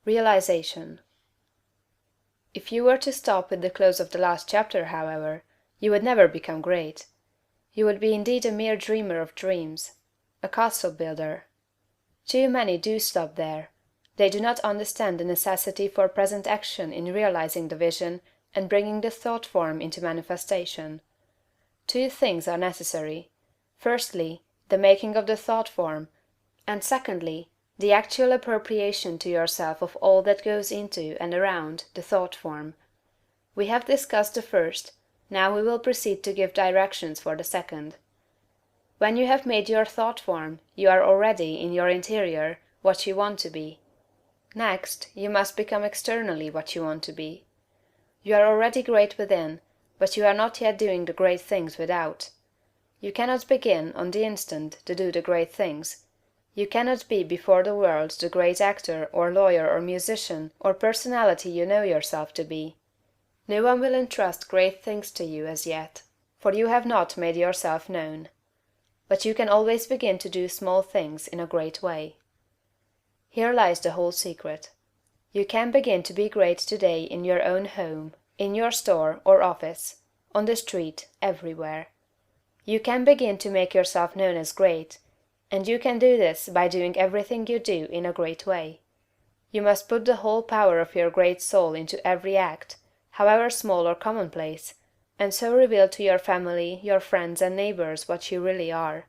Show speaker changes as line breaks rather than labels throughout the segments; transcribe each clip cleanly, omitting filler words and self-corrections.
Realization. If you were to stop with the close of the last chapter, however, you would never become great. You would be indeed a mere dreamer of dreams, a castle builder. Too many do stop there. They do not understand the necessity for present action in realizing the vision and bringing the thought form into manifestation. Two things are necessary: firstly, the making of the thought form, and secondly, the actual appropriation to yourself of all that goes into and around the thought form. We have discussed the first, now we will proceed to give directions for the second. When you have made your thought form, you are already, in your interior, what you want to be. Next, you must become externally what you want to be. You are already great within, but you are not yet doing the great things without. You cannot begin, on the instant, to do the great things. You cannot be before the world the great actor or lawyer or musician or personality you know yourself to be. No one will entrust great things to you as yet, for you have not made yourself known. But you can always begin to do small things in a great way. Here lies the whole secret. You can begin to be great today in your own home, in your store or office, on the street, everywhere. You can begin to make yourself known as great, and you can do this by doing everything you do in a great way. You must put the whole power of your great soul into every act, however small or commonplace, and so reveal to your family, your friends and neighbors what you really are.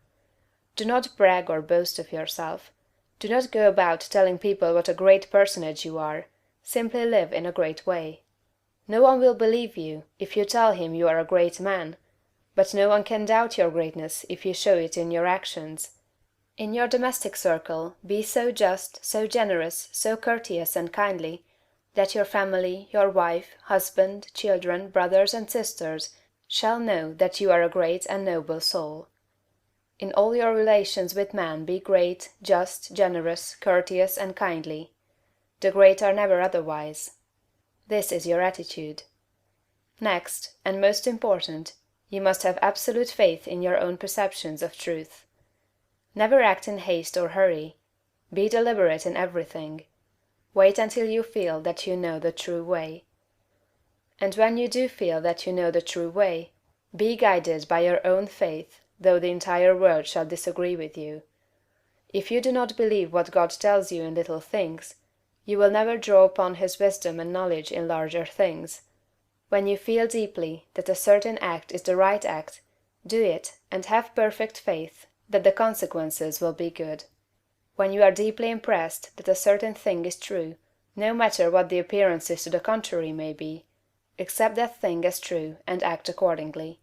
Do not brag or boast of yourself. Do not go about telling people what a great personage you are. Simply live in a great way. No one will believe you if you tell him you are a great man, but no one can doubt your greatness if you show it in your actions. In your domestic circle, be so just, so generous, so courteous and kindly, that your family, your wife, husband, children, brothers and sisters, shall know that you are a great and noble soul. In all your relations with men be great, just, generous, courteous and kindly. The great are never otherwise. This is your attitude. Next, and most important, you must have absolute faith in your own perceptions of truth. Never act in haste or hurry. Be deliberate in everything. Wait until you feel that you know the true way. And when you do feel that you know the true way, be guided by your own faith, though the entire world shall disagree with you. If you do not believe what God tells you in little things, you will never draw upon his wisdom and knowledge in larger things. When you feel deeply that a certain act is the right act, do it and have perfect faith that the consequences will be good. When you are deeply impressed that a certain thing is true, no matter what the appearances to the contrary may be, accept that thing as true and act accordingly.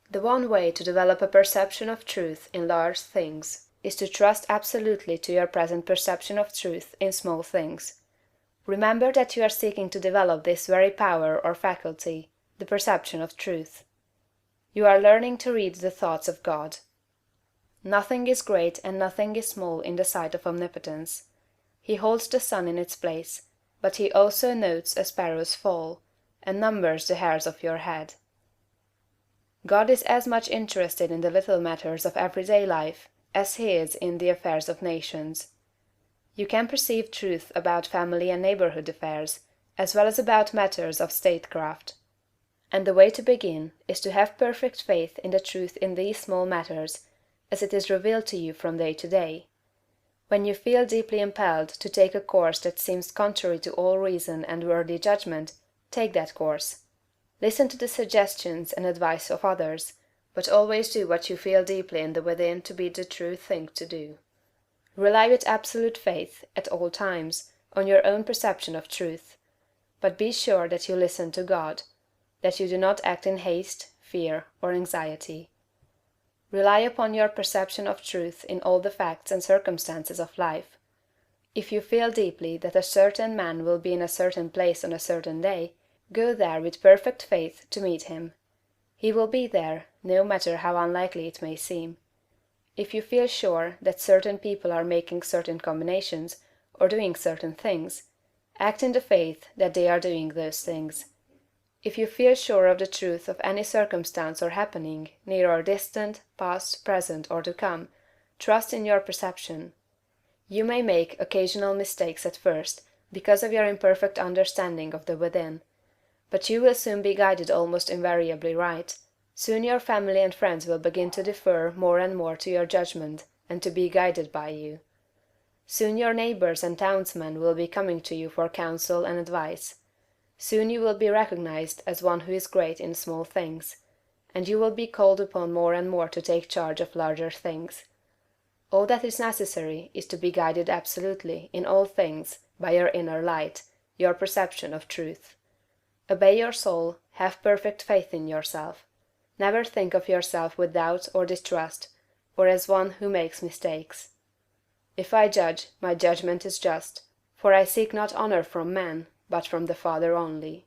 The one way to develop a perception of truth in large things is to trust absolutely to your present perception of truth in small things. Remember that you are seeking to develop this very power or faculty, the perception of truth. You are learning to read the thoughts of God. Nothing is great and nothing is small in the sight of omnipotence. He holds the sun in its place, but he also notes a sparrow's fall, and numbers the hairs of your head. God is as much interested in the little matters of everyday life as he is in the affairs of nations. You can perceive truth about family and neighborhood affairs, as well as about matters of statecraft. And the way to begin is to have perfect faith in the truth in these small matters, as it is revealed to you from day to day. When you feel deeply impelled to take a course that seems contrary to all reason and worthy judgment, take that course. Listen to the suggestions and advice of others, but always do what you feel deeply in the within to be the true thing to do. Rely with absolute faith, at all times, on your own perception of truth, but be sure that you listen to God, that you do not act in haste, fear, or anxiety. Rely upon your perception of truth in all the facts and circumstances of life. If you feel deeply that a certain man will be in a certain place on a certain day, go there with perfect faith to meet him. He will be there, no matter how unlikely it may seem. If you feel sure that certain people are making certain combinations, or doing certain things, act in the faith that they are doing those things. If you feel sure of the truth of any circumstance or happening, near or distant, past, present, or to come, trust in your perception. You may make occasional mistakes at first, because of your imperfect understanding of the within. But you will soon be guided almost invariably right. Soon your family and friends will begin to defer more and more to your judgment, and to be guided by you. Soon your neighbors and townsmen will be coming to you for counsel and advice. Soon you will be recognized as one who is great in small things, and you will be called upon more and more to take charge of larger things. All that is necessary is to be guided absolutely, in all things, by your inner light, your perception of truth. Obey your soul, have perfect faith in yourself. Never think of yourself with doubt or distrust, or as one who makes mistakes. If I judge, my judgment is just, for I seek not honor from man, but from the Father only.